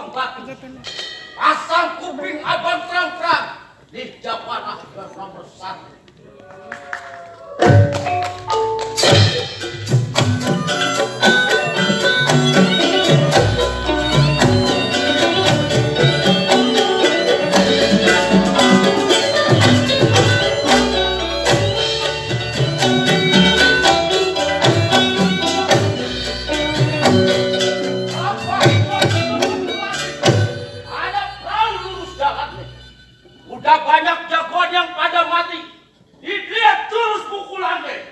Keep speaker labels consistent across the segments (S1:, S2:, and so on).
S1: tukang batu. Pasang kuping abang terang-terang di Jawara nomor 1. Udah banyak jagoan yang pada mati. Dilihat terus pukulannya.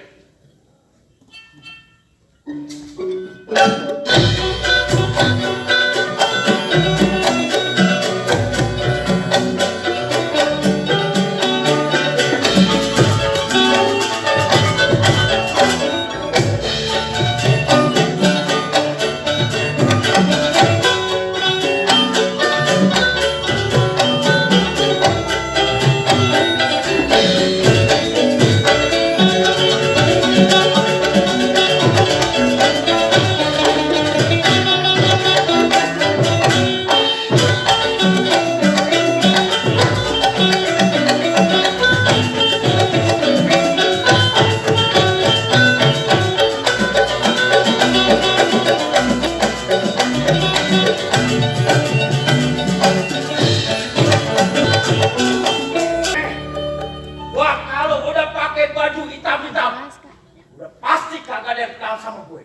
S1: Sama gue.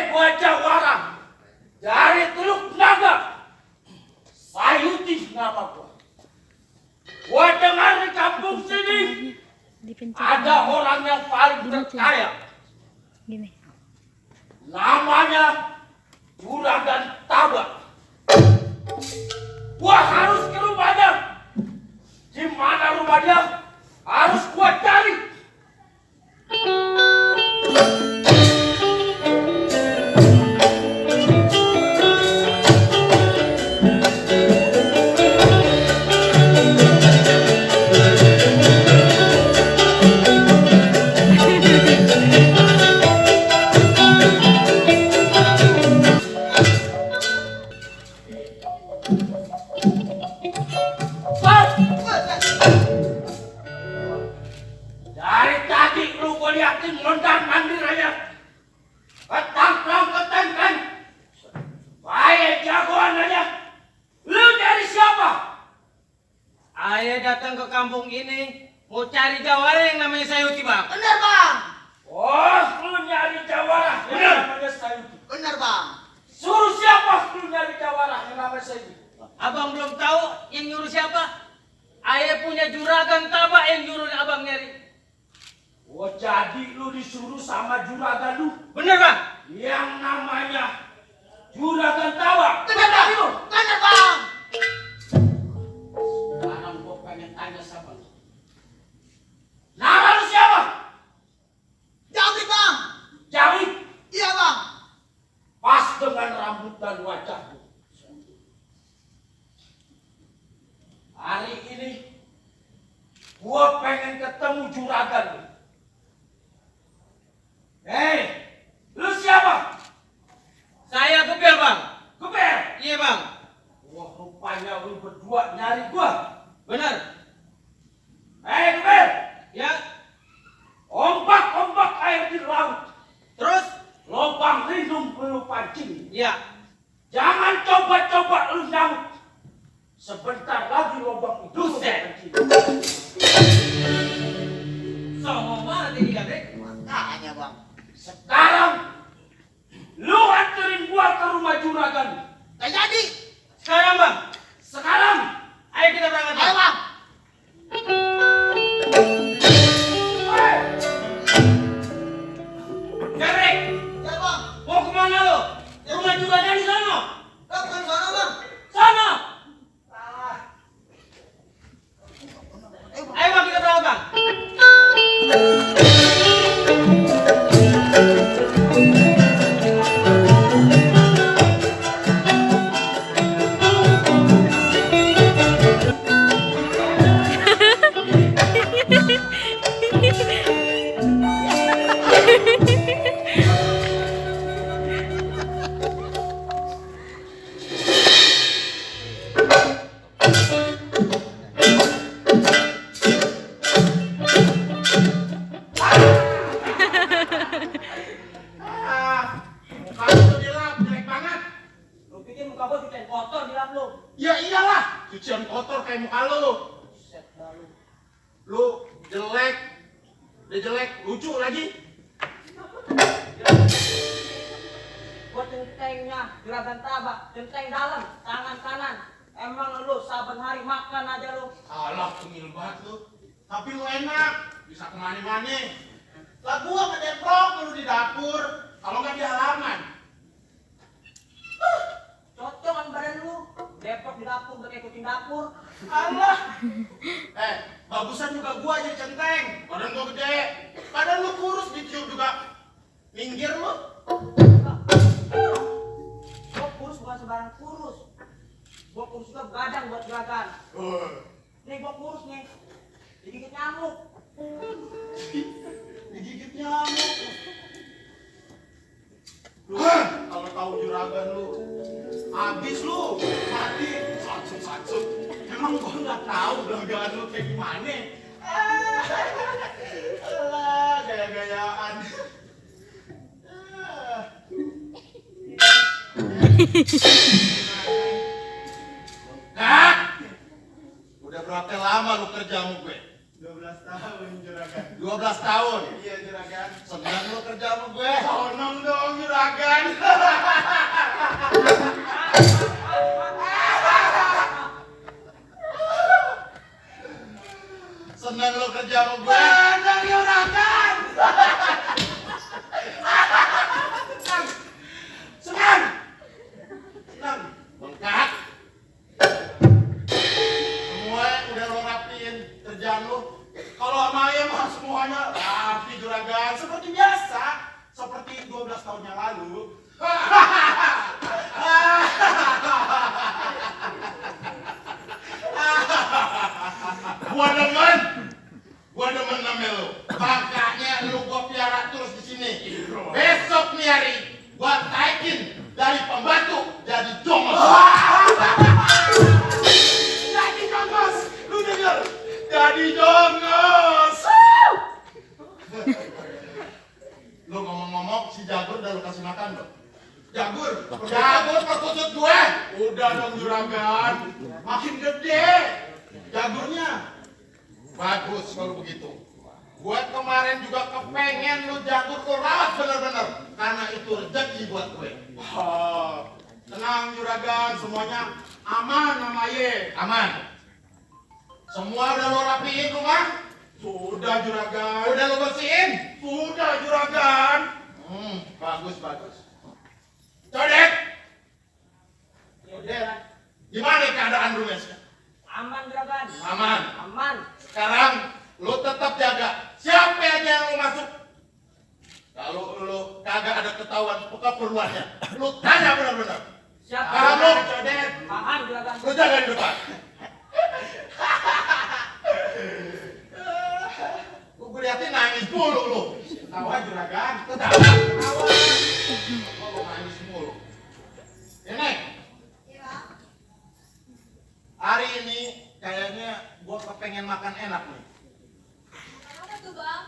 S1: Gue Jawara dari Teluk Naga. Sayuti nama gue. Gue dengar di kampung sini ada orang yang paling terkaya. Namanya Juragan Tabak. Gue harus ke rumahnya. Di mana rumahnya? Harus gue cari. Dari tadi lu gue liatin mondar mandir aja. Ketangkang. Baik jagoan aja. Lu dari siapa?
S2: Ayah datang ke kampung ini mau cari Jawara yang namanya Sayuti, Bang.
S3: Benar, Bang.
S1: Oh, lu nyari Jawara yang namanya Sayuti.
S3: Benar, Bang.
S1: Suruh siapa lu nyari Jawara yang namanya Sayuti?
S2: Abang belum tahu yang nyuruh siapa? Ayah punya Juragan Tabak yang nyuruh abang nyari.
S1: Oh, jadi lu disuruh sama juragan lu?
S2: Bener, Bang?
S1: Yang namanya Juragan Tabak.
S3: Benar, Bang. Benar, Bang.
S1: Sekarang gue pengen tanya sama lu. Nama lu siapa?
S3: Jawab, Bang.
S1: Jawi.
S3: Iya, Bang.
S1: Pas dengan rambut dan wajah lu. Hari ini gue pengen ketemu juragan lu. Hei, lu siapa?
S2: Saya Gebel, Bang.
S1: Gebel.
S2: Iya, Bang.
S1: Wah, rupanya lu berdua nyari gua.
S2: Bener.
S1: Hei, Gebel.
S2: Ya.
S1: Ombak air di laut.
S2: Terus?
S1: Lubang lindung lu pancing.
S2: Ya.
S1: Jangan coba-coba lu nyaut. Sebentar lagi lubang itu pancing.
S2: Songong banget ini, Gadek.
S3: Makanya, Bang.
S1: Sekarang lu anterin gua ke rumah juragan.
S3: Gak jadi.
S2: Sekarang, Bang.
S1: Sekarang.
S2: Ayo kita berangkat,
S3: Ayo, Bang.
S2: Gadek,
S3: Ya, Bang.
S2: mau kemana lo? Rumah juragan di sana.
S3: Bang, bukan sana, Bang.
S2: Sana.
S3: Ayo, Bang.
S2: Ayo, Bang, kita berangkat, Bang.
S4: kayak muka lu.
S3: Set dah lu.
S4: Lu jelek, udah jelek, lucu lagi.
S3: Gua centengnya juragan tabak, centeng dalam, tangan kanan. Emang lu saban hari makan aja lu.
S4: Alah, tengil banget lu. Tapi lu enak, bisa kemana-mana. Lah gua ngedeprok lu di dapur, kalau nggak di halaman.
S3: Cocok kan badan lu. Depok di dapur, udah kayak kucing dapur.
S4: Alah. Bagusan juga gua jadi centeng. Badan gua gede. Badan lu kurus, dicium juga. Minggir lu.
S3: Gua kurus bukan sembarang kurus. Gua kurus juga badan buat juragan. Nih gua kurus nih. Digigit nyamuk.
S4: Digigit nyamuk. Lu, kalau tahu juragan lu, habis lu, mati, satsut. Emang gua nggak tahu juragan lu kayak gimana. Alah, gaya-gayaan. Kak, udah berapa lama lu kerja sama gue?
S5: 12 tahun juragan.
S4: 12 tahun.
S5: Iya juragan.
S4: Senang lu kerja sama gue?
S5: Sonong dong juragan.
S4: Senang lu kerja sama gue?
S5: Senang juragan.
S4: Senang. Senang. Bengkak. Semua udah lo rapiin kerjaan lu. Kalau sama ayah mah semuanya rapi juragan. Seperti biasa. Seperti 12 tahun yang lalu. Gua demen nama lu. Makanya lu gua piara terus di sini. Besok nih hari gua taikin dari pembantu jadi jongos.
S5: Jadi jongos. Lu denger? Jadi jongos.
S4: Lu ngomong-ngomong si Jagur udah lu kasih makan belum?
S5: Jagur.
S4: Jagur perkutut gue.
S5: Udah dong juragan.
S4: Makin gede jagurnya. Bagus kalau begitu. Gue kemarin juga kepengen lu jagur lu rawat bener-bener. Karena itu rezeki buat gue.
S5: Tenang juragan, semuanya aman sama ye.
S4: Aman. Semua udah lo rapiin rumah?
S5: Sudah juragan.
S4: Udah lo bersihin?
S5: Sudah juragan.
S4: Bagus. Codet,
S3: Udah.
S4: gimana keadaan rumah sekarang?
S3: Aman juragan.
S4: Aman.
S3: Aman.
S4: Sekarang lu tetap jaga. Siapa aja yang lu masuk? Kalau lu kagak ada ketahuan keperluannya, lu tanya benar-benar.
S3: Siapa?
S4: Kamu, Codet,
S3: Paham juragan.
S4: lu jaga di depan. Gue liatin nangis mulu lu.
S5: Tawa juragan.
S4: Ketawa. Kok lu nangis mulu? Ini, hari ini kayaknya gua kepengen makan enak nih.
S6: Apa tuh bang?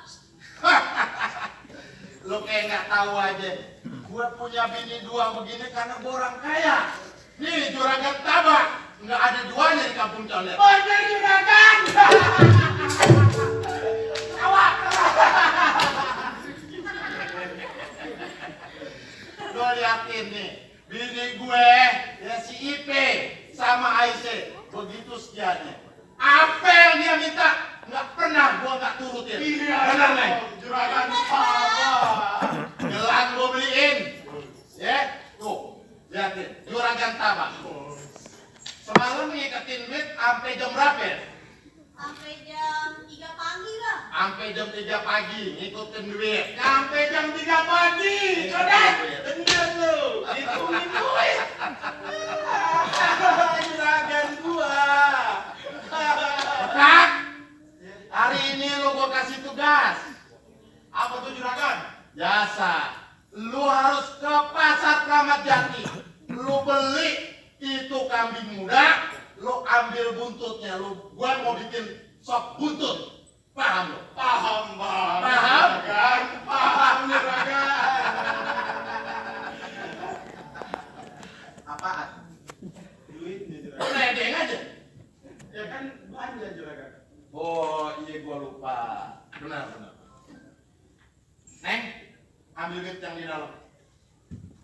S4: Lo kayak nggak tahu aja. Gue punya bini dua begini karena gue orang kaya. Nih juragan tabak, nggak ada duanya di kampung Condet.
S5: Bener juragan.
S4: Lo liatin nih, bini gue ya si Ipe sama Aisyah begitu setianya. Apa yang dia minta nggak pernah gue nggak turutin.
S5: Iya,
S4: bener nih.
S5: juragan sabar.
S4: Gelang gue beliin, ya tuh liatin juragan tabak. Semalam ngiketin duit sampai jam berapa ya?
S6: Sampai jam 3 pagi lah.
S4: Sampai jam 3 pagi ngikutin duit.
S5: Sampai jam 3 pagi. Codet. Bener lu. Hitungin duit. Juragan gua.
S4: Kak, hari ini lo gua kasih tugas.
S5: Apa tuh juragan?
S4: Jasa. Lu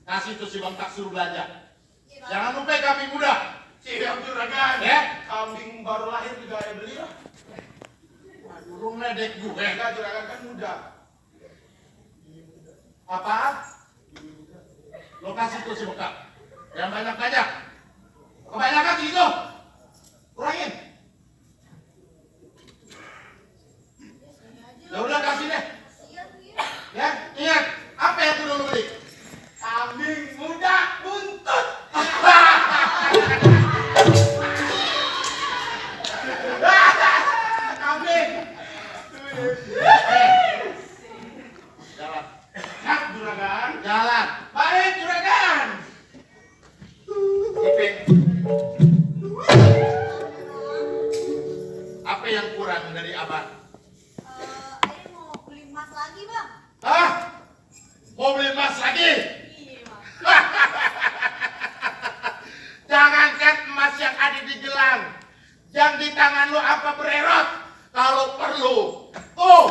S4: Kasih tuh si bengkak suruh belanja.
S6: Iya, Bang.
S4: Jangan lupa kambing muda.
S5: Siap juragan.
S4: Ya?
S5: Kambing baru lahir juga ya beli lah.
S4: Waduh, lu ngeledek gue.
S5: Enggak juragan kan muda.
S4: Apa? Lo kasih tuh si bengkak. Yang banyak-banyak. Kebanyakan gitu. Kurangin. Ya udah kasih deh.
S6: Iya, iya.
S4: Ya, ingat apa yang kudu lu beli?
S5: Kambing muda buntut. Kambing.
S4: Jalan.
S5: Siap juragan.
S4: Jalan.
S5: Baik juragan.
S4: Iping. Apa yang kurang dari abang?
S6: Ayah mau beli emas lagi, Bang.
S4: Hah? Mau beli emas lagi?
S6: Iya, Bang.
S4: Jangankan emas yang ada di gelang, yang di tangan lu apa bererot. Kalau perlu, tuh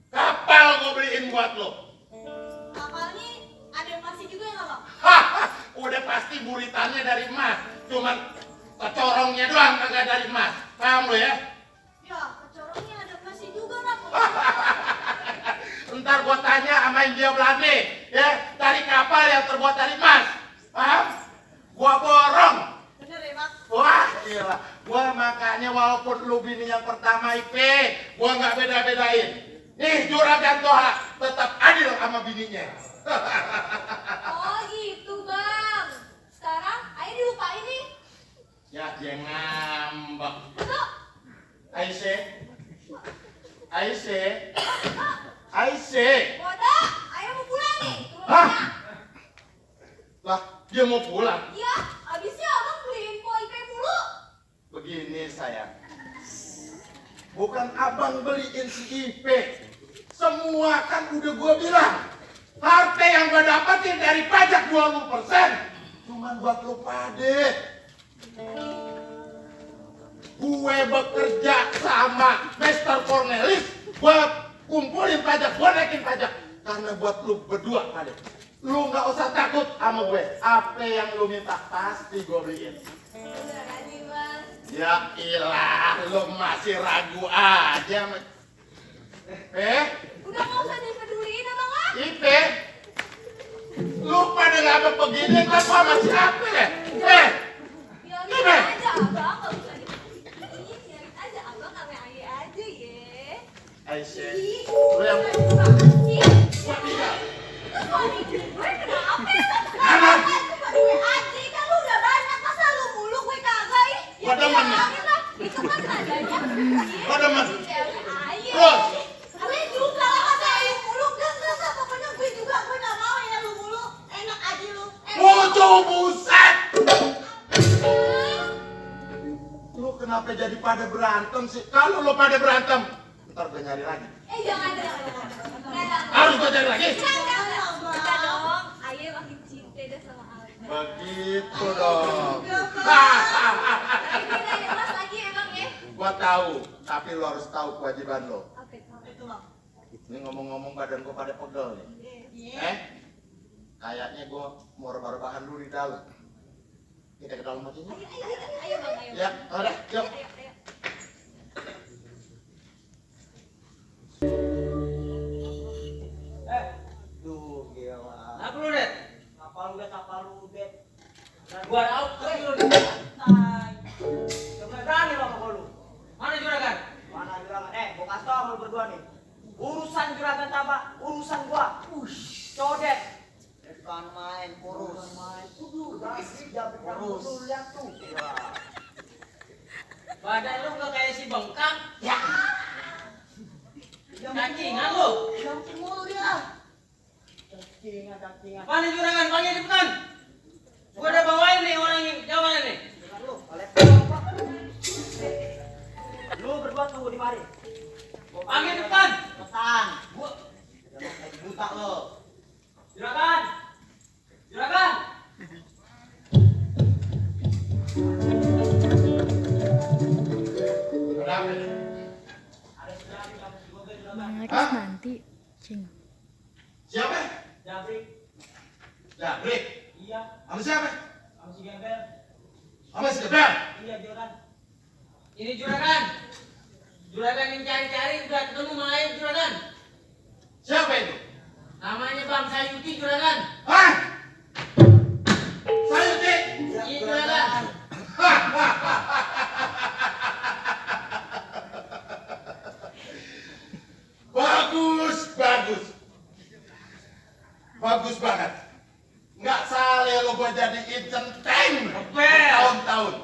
S4: kapal gue beliin buat lu.
S6: Kapalnya ada emasnya juga nggak, Bang?
S4: Udah pasti buritannya dari emas, cuman kecorongnya doang kagak dari emas. Paham lu ya?
S6: Ya, kecorongnya ada emasnya juga, Bang.
S4: Ntar gua tanya sama India Belanda, ya, dari kapal yang terbuat dari emas. Paham? Gua borong.
S6: Bener ya, Bang?
S4: Wah, gila. Gua makanya walaupun lu bini yang pertama IP, gua nggak beda-bedain. Nih, juragan Toha tetap adil sama bininya.
S6: Oh, gitu, Bang. Sekarang ayah dilupain nih.
S4: Ya, dia ngambek.
S6: Betul.
S4: Aisyah. Aisyah.
S6: Bang,
S4: Aisyah.
S6: wadah, ayah mau pulang nih.
S4: Hah? Lah, dia mau pulang.
S6: Iya, abisnya abang beliin kue IP mulu.
S4: Begini sayang, bukan abang beliin si IP. Semua kan udah gua bilang, harta yang gua dapetin dari pajak 20% cuman buat lu pade. Gue bekerja sama Mr. Cornelis, gua kumpulin pajak, gua naikin pajak karena buat lu berdua pade. Lu nggak usah takut sama gue, apa yang lu minta pasti gua beliin.
S6: Udah tadi, Bang.
S4: Ya ilah, lu masih ragu aja.
S6: Udah nggak usah dipeduliin, Abang, ah.
S4: Ipe, lu pada ngapa begini kan sama siapa ya?
S6: Biarin aja, Abang, nggak usah dipeduliin. Biarin aja, Abang sama ayah aja, ya.
S4: Aisyah,
S6: Ih,
S4: lu yang
S6: ih,
S4: gua tinggal.
S6: terus suami gue kenapa ya?
S4: Anak.
S6: Cuma gue aja, kan lu udah banyak, masa lu mulu gue kagak, ya?
S4: Gua demen nih.
S6: bilangin lah, itu kan nadanya.
S4: Gua demen.
S6: Ayah.
S4: Terus?
S6: Gue juga lah, masa lu mulu, enggak, pokoknya gue juga, gue nggak mau ya lu mulu. Enak aja lu.
S4: Musuh buset! Lu kenapa jadi pada berantem sih? Kalau lu pada berantem, ntar gue nyari lagi.
S6: Jangan.
S4: Harus gue cari lagi?
S6: Enggak dong, ayah makin cinta dah sama Alba.
S4: Begitu dong.
S6: Kita ya mas lagi ya bang ya.
S4: Gua tahu, tapi lu harus tahu kewajiban lo.
S6: Apa itu bang?
S4: Ini ngomong-ngomong badan gua pada pegel nih. Kayaknya gua mau rebah-rebahan dulu di dalam. Kita ke dalam aja nih.
S6: Ayo bang, ayo.
S4: Ya, udah, yuk.
S6: Ayo.
S3: Duh, gila.
S2: Apa lu, Det?
S3: Kapal lu, Bet.
S2: Gua tahu tapi lu.
S3: Santai. Coba berani bang sama lu.
S2: Mana juragan?
S3: Mana juragan? Gua kasih tau sama lu berdua nih. Urusan juragan tabak, urusan gua. Codet. Bukan main, kurus. Kurus. Lihat tuh.
S2: Badan lu nggak kayak si bengkak.
S3: Ya.
S2: Cacingan lu.
S3: Cancing mulu dia. Cacingan.
S2: Mana juragan? Panggil cepetan. Gua udah bawain nih orang yang jawaban nih.
S3: Lu, lu berdua tunggu di mari.
S2: Panggil cepetan.
S3: Cepetan.
S2: Gua
S3: Jangan kayak buta lo.
S2: juragan. Juragan.
S4: Ada apa nih?
S3: Ada juragan kamu juga juragan.
S7: Nyaris
S4: Hah?
S7: nanti, Cing.
S4: Siapa?
S3: Jabri.
S4: Ya, beli.
S3: Iya,
S4: Sama siapa?
S3: sama si Gembel.
S4: Sama si Gebel.
S3: Iya, Juragan.
S2: Ini juragan. Juragan yang cari-cari udah ketemu sama ayah juragan.
S4: Siapa itu?
S2: Namanya Bang Sayuti juragan.
S4: Hah? Sayuti.
S2: Iya juragan.
S4: Bagus, bagus. Bagus banget. Nggak salah lo buat jadi intenteng tahun-tahun.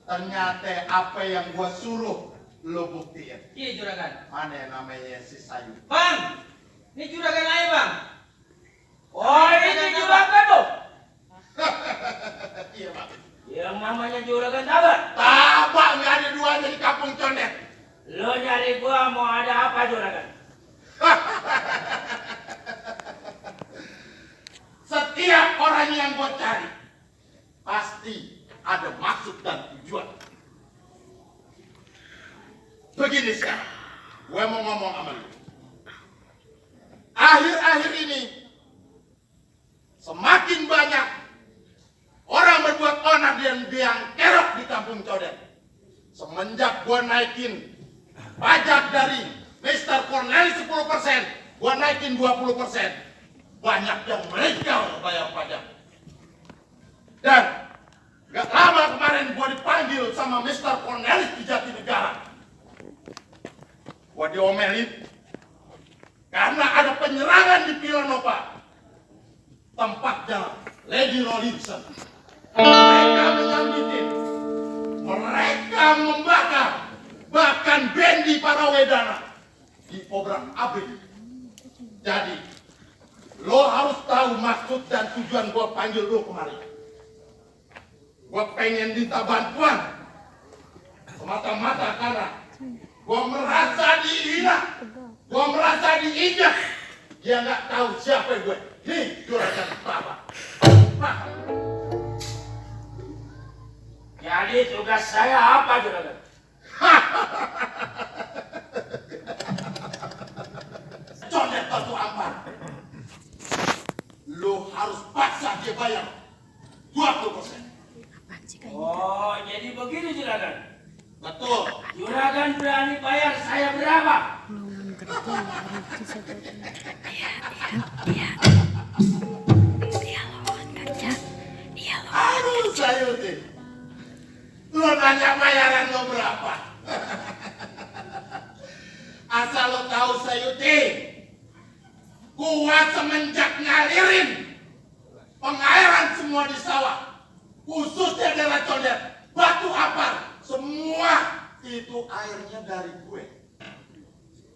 S4: Ternyata apa yang gua suruh lo buktiin.
S2: Iya juragan.
S4: Mana yang namanya si Sayu?
S2: Bang, ini juragan ayah bang.
S1: Oh, ini juragan tuh.
S4: Iya bang.
S1: Yang namanya juragan Tabak.
S4: Tabak nggak ada duanya di kampung Condet.
S1: Lo nyari gua mau ada apa juragan?
S4: Setiap orang yang gua cari pasti ada maksud dan tujuan. Begini sekarang, gue mau ngomong sama lu. Akhir-akhir ini semakin banyak orang berbuat onar dan biang kerok di kampung Codet. Semenjak gue naikin pajak dari Mr. Cornelis 10%, gue naikin 20%. Banyak yang legal bayar pajak. Dan gak lama kemarin gue dipanggil sama Mr. Cornelis di Jatinegara. Gue diomelin karena ada penyerangan di Villa Nova, tempatnya Lady Rollinson. Mereka menyambitin, mereka membakar, bahkan Bendi Parawedana di obrak abrik. Jadi, lo harus tahu maksud dan tujuan gue panggil lo kemari. Gue pengen minta bantuan semata-mata karena gue merasa dihina, gue merasa diinjak. Dia nggak tahu siapa gue. Nih juragan Bapak.
S1: Jadi tugas saya apa juragan?
S4: Condet batu ampar. Lo harus paksa dia bayar 20%.
S1: Oh, jadi begini juragan.
S4: Betul.
S1: Juragan berani bayar saya berapa?
S4: Aduh Sayuti. Lo nanya bayaran lo berapa? Asal lo tahu Sayuti, gua semenjak ngalirin pengairan semua di sawah, khususnya daerah Condet, batu apar, semua itu airnya dari gue.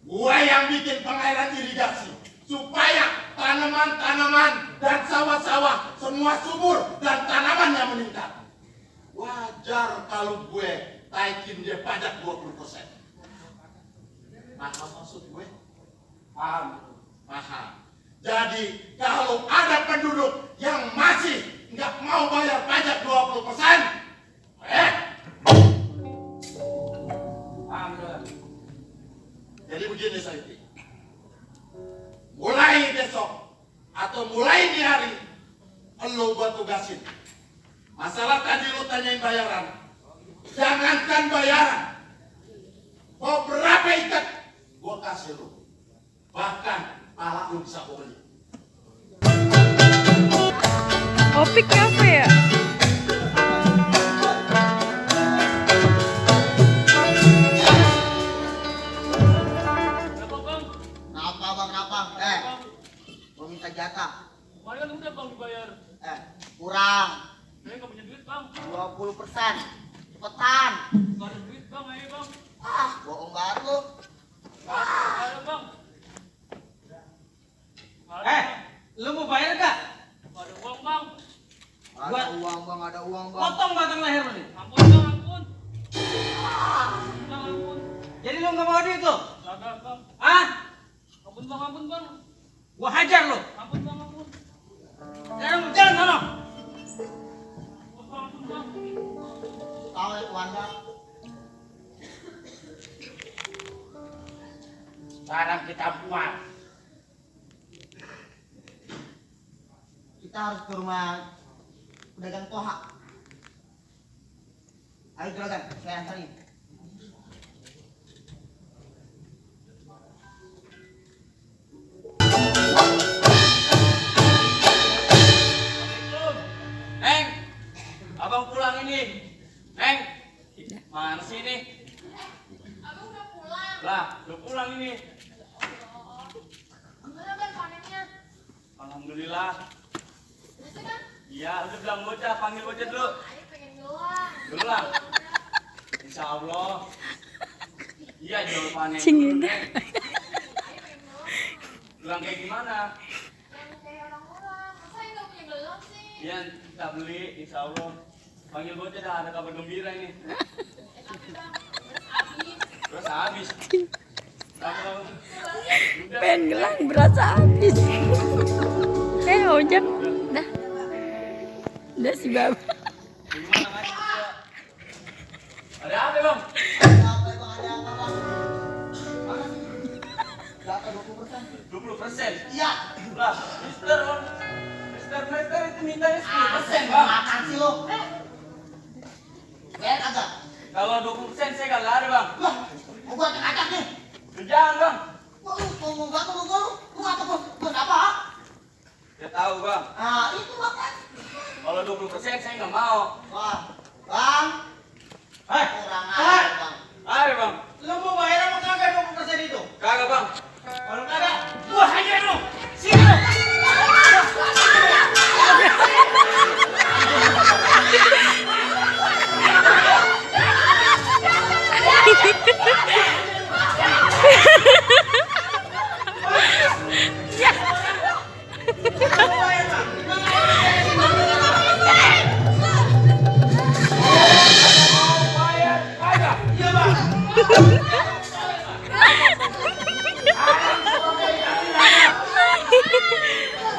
S4: Gue yang bikin pengairan irigasi supaya tanaman-tanaman dan sawah-sawah semua subur dan tanamannya meningkat. Wajar kalau gue taikin dia pajak 20%. Paham maksud gue?
S1: Paham.
S4: Paham. Jadi kalau ada penduduk yang masih nggak mau bayar pajak 20%,
S1: Paham juragan.
S4: jadi begini Sayuti. Mulai besok atau mulai di hari, lo gua tugasin. Masalah tadi lo tanyain bayaran. Jangankan bayaran. Mau berapa ikat, gua kasih lo. Bahkan pala lo bisa gua beli.
S7: Topiknya apa ya?
S2: Berapa bang?
S3: Kenapa bang, kenapa? Gua minta jatah.
S2: Kemarin kan udah bang dibayar.
S3: Kurang.
S2: Saya nggak punya duit bang.
S3: 20%. Cepetan.
S2: Nggak ada duit bang, ayo bang.
S3: Bohong banget lu.
S2: Nggak ada bang. Nggak ada, Bang. Lu mau bayar gak? Nggak ada uang bang.
S3: Ada uang bang, ada uang bang.
S2: Potong batang leher lu nih. Ampun bang, ampun. Bang, ampun. Jadi lu nggak mau duit lu? Nggak bang. Ah? Ampun bang. Gua hajar lu. Ampun bang, ampun. Jalan sana. Ampun bang.
S3: Tahu ya Wanda?
S1: Sekarang kita muat.
S3: Kita Kita harus ke rumah pedagang Toha. Ayo juragan, saya antarin.
S2: Neng, abang pulang ini. Neng, mana sih ini?
S6: Abang udah pulang.
S2: Lah, udah pulang ini.
S6: Gimana Bang panennya?
S2: Alhamdulillah.
S6: Bisa kan?
S2: Iya, udah bilang bocah, panggil bocah dulu.
S6: Ayo pengen doang.
S2: Dulu lah. Insya Allah. Iya, jual panen.
S7: Cingin.
S2: Neng,
S6: Ayo pengen doang.
S2: bilang kayak gimana?
S6: Yang kayak orang-orang. Masa yang gak punya gelang sih?
S2: Iya, kita beli, insya Allah. Panggil bocah dah, ada kabar gembira ini.
S6: Tapi Bang, beras habis.
S2: Terus habis. Kamu udah.
S7: Pengen gelang berasa habis. Ojek. Dah. Udah si Baba.
S2: Gimana kan? Ada apa bang?
S3: Ada apa bang? Ada apa bang? Berapa 20%?
S2: 20%?
S3: Iya.
S2: Lah, Mister bang. Mister itu mintanya 10% bang.
S3: Makan sih lo. Lihat agak.
S2: Kalau 20% saya gak ada bang.
S3: Wah, mau gua acak-acak nih.
S2: Jangan bang.
S3: Wah, lu ngomong gak tuh lu? Lu apa buat apa?
S2: Ya tahu bang.
S3: Nah, itu makan.
S2: Kalau 20% saya nggak mau.
S3: Wah, bang.
S2: Hei,
S3: Kurang ajar bang.
S2: ayo bang.
S3: Lu mau bayar apa kagak 20% itu?
S2: Kagak bang.
S3: Kalau kagak,
S2: Wah aja lu. Sini lu.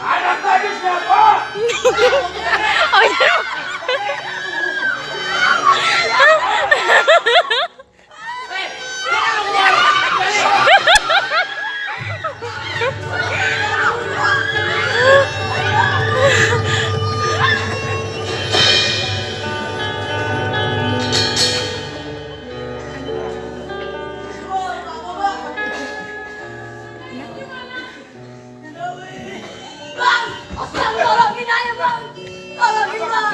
S1: Anak tadi siapa?
S7: Oh iya.
S6: Bang, tolongin aja Bang. Tolongin Bang.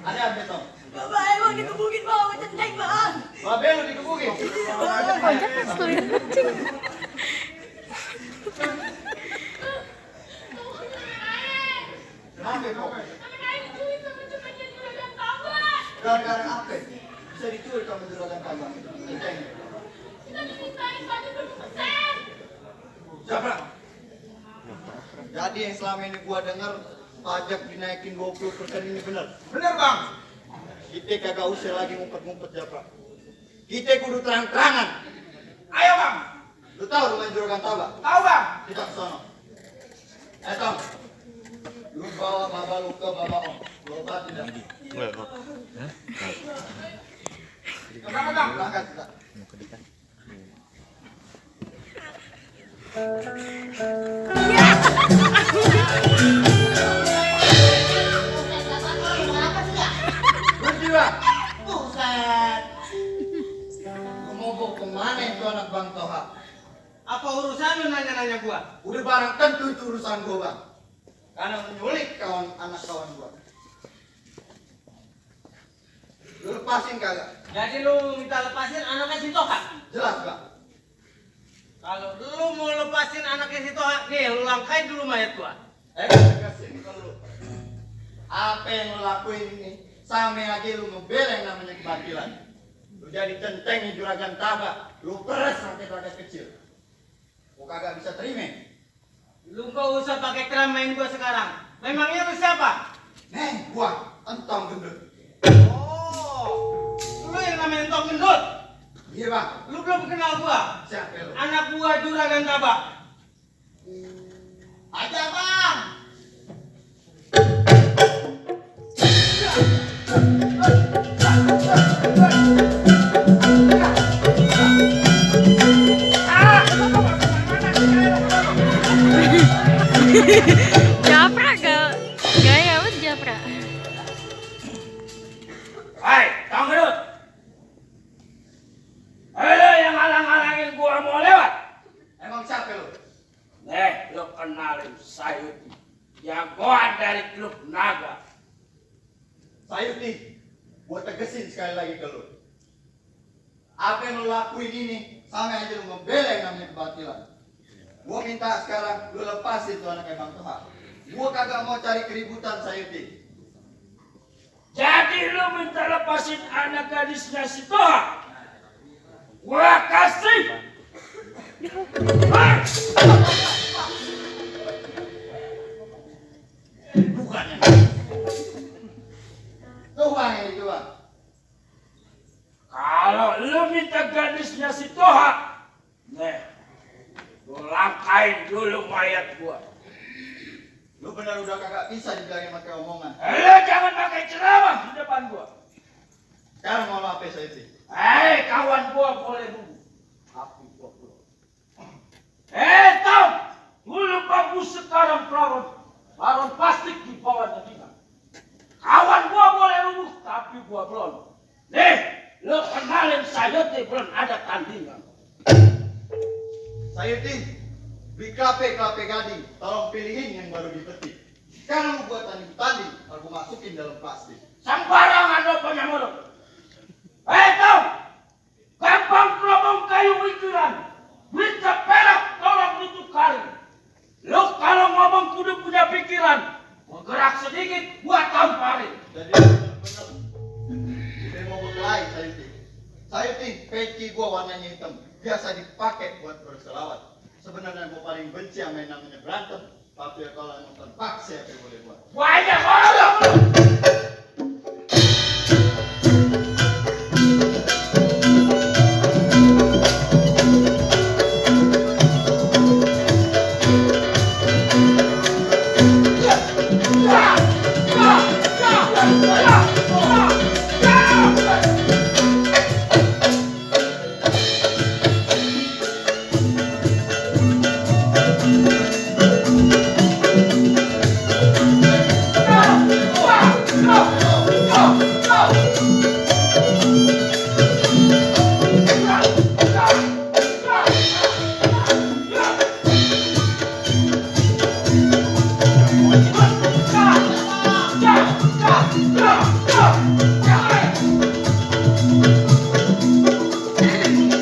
S3: ada apa tuh?
S6: Bapak emang dikebukin Bang sama centeng Bang.
S3: Babe lu dikebukin.
S7: Ojek kesulitan kucing.
S3: Kenapa kok?
S6: Temen aja diculik sama copetnya juragan Taba.
S3: Gara-gara apa? Bisa diculik sama juragan tambah.
S6: Kita dimintain pajak 20%.
S3: Siapa? Jadi yang selama ini gua dengar pajak dinaikin 20% ini benar.
S4: Bener bang.
S3: Kita kagak usah lagi ngumpet-ngumpet Japra. Kita kudu terang-terangan.
S4: Ayo bang.
S3: Lu tahu rumah juragan Taba?
S4: Tahu bang.
S3: Kita ke sono. Tom. Lu bawa baba lu ke baba om. Lu obat tidak?
S4: Kenapa bang?
S3: Berangkat kita. Berhenti bang. Buset. Mau bawa kemana itu anak Bang Toha?
S2: Apa urusan lu nanya-nanya gua?
S3: Udah barang tentu itu urusan gua bang. Karena menyulik anak kawan gua. Lu lepasin kagak?
S2: Jadi lu minta lepasin anaknya si Toha?
S3: Jelas bang.
S2: Kalau lu mau lepasin anaknya si Toha, nih lu langkain dulu mayat gua.
S3: Kasih ke lu. Apa yang lu lakuin ini? Sama aja lu ngebela yang namanya kebatilan. Lu jadi centeng juragan Taba. Lu peres sampai rakyat kecil. Gua kagak bisa terima.
S2: Lu gak usah pakai keramain gua sekarang. Memangnya lu siapa?
S3: Neng, gua entong gendut.
S2: Oh, lu yang namanya Entong Gendut.
S3: Iya bang.
S2: Lu belum kenal gua.
S3: Siapa lu?
S2: Anak gua juragan Taba.
S3: Aja bang.
S7: Japra gaya banget Japra.
S1: Hai, tahu nggak lu? Halo yang halang-halangin gua mau lewat.
S3: Emang siapa lu?
S1: Lu kenalin Sayuti, jagoan dari klub Naga.
S3: Sayuti, gua tegesin sekali lagi ke lu. Apa yang lu lakuin ini, sama aja lu ngebela yang namanya kebatilan. Gua minta sekarang lu lepasin tuh anak Bang Toha. Gua kagak mau cari keributan, Sayuti.
S1: Jadi lu minta lepasin anak gadisnya si Toha? Gua kasih. Hah?
S3: Bukan yang tuh bang ini tuh bang.
S1: Kalau lu minta gadisnya si Toha, gua langkain dulu mayat gua.
S3: Lu benar udah kagak bisa dibilangin pakai omongan.
S1: Lu jangan pakai ceramah di depan gua.
S3: Sekarang mau lu apa, Sayuti?
S1: Hei, kawan gua boleh dulu. Tapi gua belum. Tom, dulu bagus sekarang Baron plastik di bawahnya kita. Kawan gua boleh luluh, tapi gua belum. Lu kenalin Sayuti, belum ada tandingan.
S3: Sayuti, beli klape gading, tolong pilihin yang baru dipetik. Sekarang lu buat tanding, aku masukin dalam plastik.
S1: Sembarangan lo punya mulut. Tom, gampang kerobong kayu wikiran. Bisa perak, tolong ditukarin. Lu kalau ngomong kudu punya pikiran. Bergerak sedikit, gua tamparin.
S3: Jadi bener-bener udah mau berkelahi, Sayuti. Sayuti, peci gua warnanya hitam, biasa dipakai buat berselawat. Sebenarnya gua paling benci sama yang namanya berantem. Tapi kalau nonton paksa apa yang boleh buat.
S1: Banyak orang lu.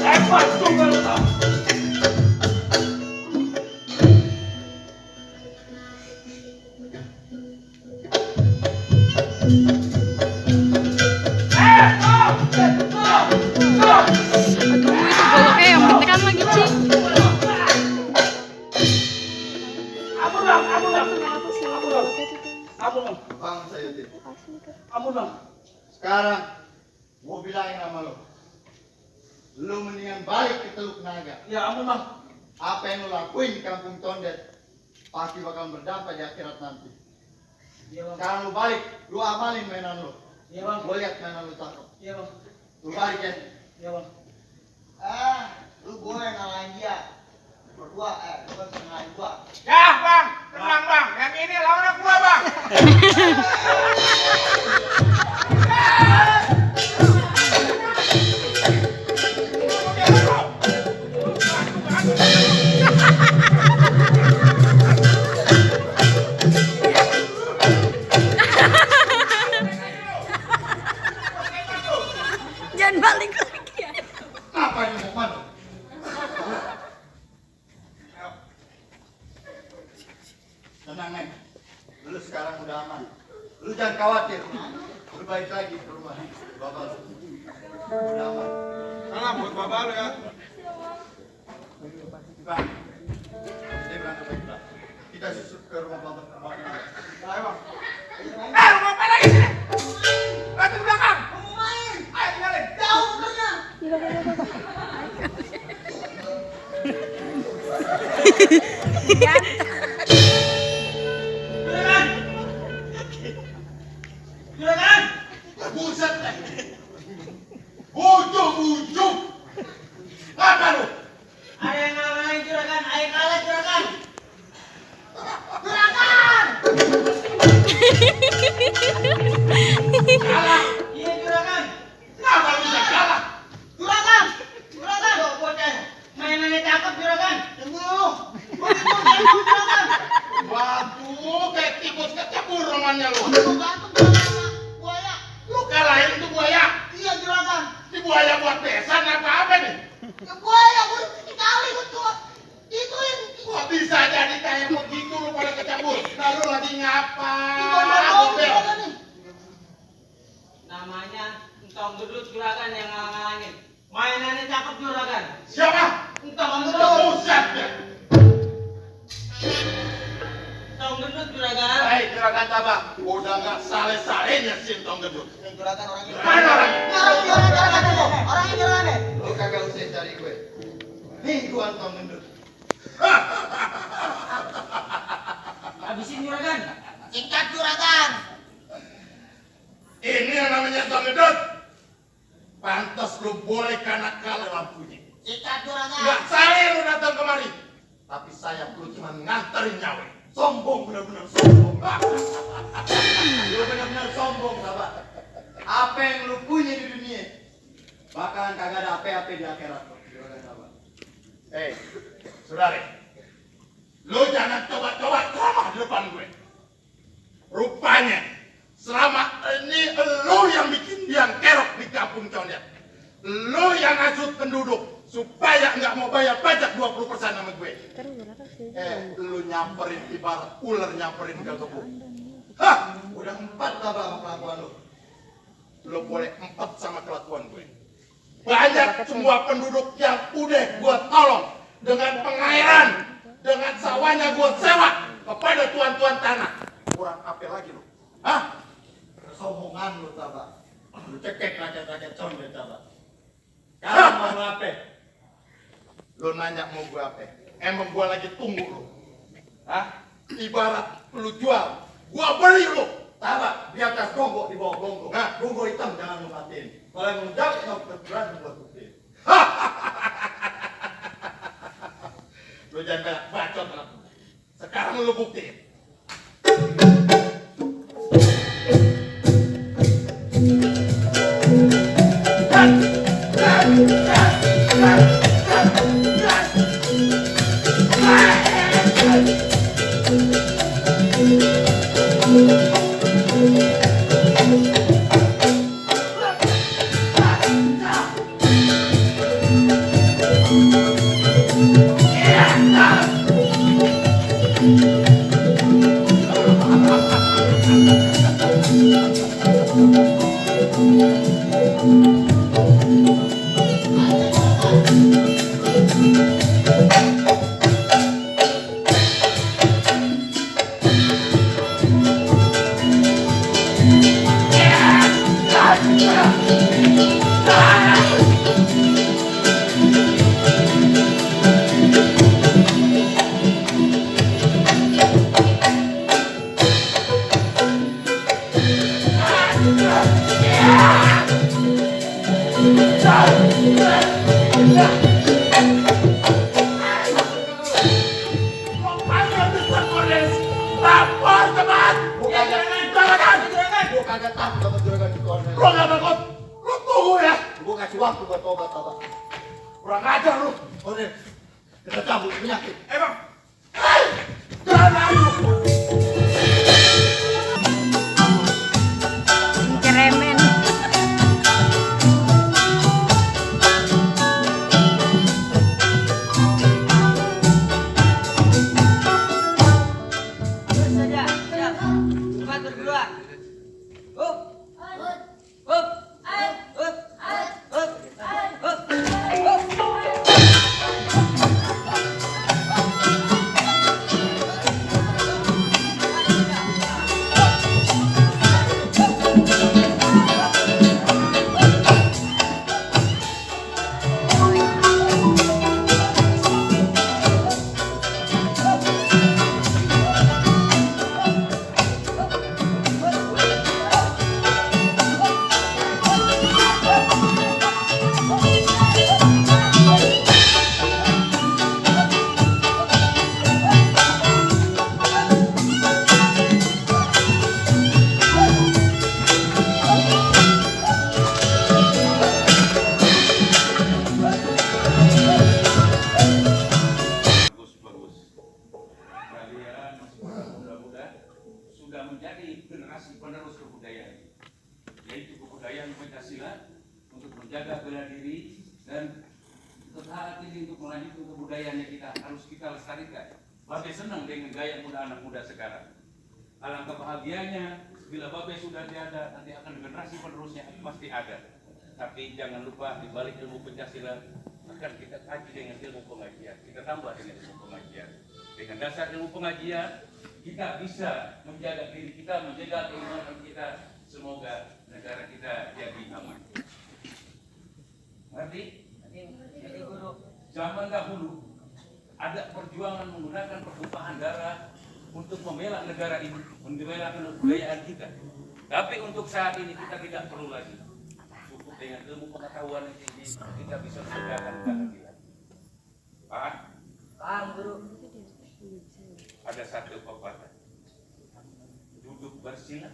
S1: Hebat juga lu tau.
S7: Aduh, itu goloknya yang beneran lagi, Cing.
S3: Bang Sayuti,
S1: Amun.
S3: sekarang gua bilangin sama lu. Lu mendingan balik ke Teluk Naga.
S1: Ya amun bang.
S3: Apa yang lu lakuin di kampung Tondet pasti bakal berdampak di akhirat nanti.
S1: Iya bang.
S3: Sekarang lu balik, lu amalin mainan lu.
S1: Iya bang.
S3: Gua lihat mainan lu cakep.
S1: Iya bang.
S3: Lu balik ya.
S1: Iya bang.
S3: Lu gua yang ngalahin dia. Berdua, gua ngalahin gua.
S5: Ya bang, tenang bang. Yang ini lawannya gua bang.
S7: Jangan balik lagi ya.
S3: Apa ini mau mana? Tenang Neng, lu sekarang udah aman. Lu jangan khawatir. Lu balik lagi ke rumah. Bapak lu. Udah aman.
S5: Salam buat bapak lu ya.
S3: Bang, kita berangkat lagi Bang. Kita susut ke rumah bapak. Ayo Bang.
S5: Lu ngapain lagi sini? Lagi di belakang. Ayo tinggalin. Jauh benernya.
S1: Juragan.
S3: Buset Neng. Ujung. Ngapa lu?
S2: Ada yang ngalahin juragan, ayo kalah juragan.
S4: tangannya lu.
S3: Lu gantung tangannya buaya.
S4: Lu kalahin tuh buaya.
S3: Iya juragan.
S4: Ini buaya buat besan apa nih?
S3: Ya buaya gue sekali gue cuma ituin.
S4: Kok bisa jadi kayak begitu lu pada kecabur? Nah lu lagi ngapa?
S3: Juragan nih.
S2: Namanya entong gedut juragan yang ngalangin. Mainannya cakep juragan.
S4: Siapa?
S2: Entong gedut.
S4: Buset deh.
S2: Entong gedut juragan.
S4: Hei juragan tabak, udah gak sale-salenya si Entong Gedut.
S3: Juragan orangnya.
S4: Mana orangnya?
S3: Orangnya juragan. Lu kagak usah cari gue. Nih gua Entong Gedut.
S2: Habisin juragan.
S3: Singkat juragan.
S4: Ini yang namanya Entong Gedut. Pantas lu boleh karena kalah lampunya.
S3: Singkat juragan.
S4: Gak sale lu datang kemari. Tapi saya lu cuma nganterin nyawa. Sombong, benar-benar sombong.
S3: Lu benar-benar sombong, sahabat. Apa yang lu punya di dunia, bakalan kagak ada apa-apa di akhirat. Juragan sahabat.
S4: Hei, saudari. Lu jangan coba-coba ceramah di depan gue. Rupanya, selama ini lu yang bikin biang kerok di kampung Condet. Lu yang ngasut penduduk supaya nggak mau bayar pajak 20% sama gue. Lu nyamperin ibarat ular nyamperin ke kebun. Hah, udah 4 sahabat sama kelakuan lu. Lu boleh 4 sama kelakuan gue. Banyak semua penduduk yang udah gue tolong dengan pengairan, dengan sawahnya gue sewa kepada tuan-tuan tanah. Kurang apa lagi lu? Hah?
S3: Kesombongan lu, sahabat. Lu cekek rakyat-rakyat Condet, sahabat. Kamu mau apa?
S4: Lu nanya mau gue apa? Emang gue lagi tunggu lu? Hah? Ibarat lu jual, gue beli lu.
S3: Sahabat, di atas gonggok, di bawah gonggok.
S4: Hah?
S3: Gonggok hitam jangan lu matiin. Kalau yang mau jawab, kamu berani buat bukti.
S4: Lu jangan banyak bacot anak. Sekarang lu buktiin. Kurang ajar lu.
S3: Oke, kita cabut penyakit.
S4: Bang. Hei, jangan lari lu.
S7: Ceremen.
S2: Saja, siap. Cepat berdua. Up. Up. Up. Up. Up.
S1: menjadi generasi penerus kebudayaan, yaitu kebudayaan Pancasila untuk menjaga bela diri dan saat ini untuk melanjutkan kebudayaan yang harus kita lestarikan. Babe senang dengan gaya muda anak muda sekarang. Alangkah bahagianya bila Babe sudah tiada, nanti akan generasi penerusnya pasti ada. Tapi jangan lupa di balik ilmu Pancasila akan kita kaji dengan ilmu pengajian. Kita tambah dengan ilmu pengajian. Dengan dasar ilmu pengajian kita bisa menjaga diri kita, menjaga keimanan kita. Semoga negara kita jadi aman. Ngerti?
S2: Jadi guru.
S1: Zaman dahulu ada perjuangan menggunakan pertumpahan darah untuk membela negara ini, membela kebudayaan kita. Tapi untuk saat ini kita tidak perlu lagi. Cukup dengan ilmu pengetahuan yang tinggi kita bisa menegakkan keadilan. Paham?
S2: Paham guru.
S1: Ada satu pepatah. Duduk bersila.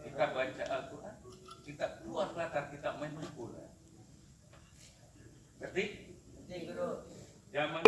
S1: Kita baca Al-Quran. Kita keluar latar kita main bola. Ngerti?
S2: Jadi guru.
S1: Zaman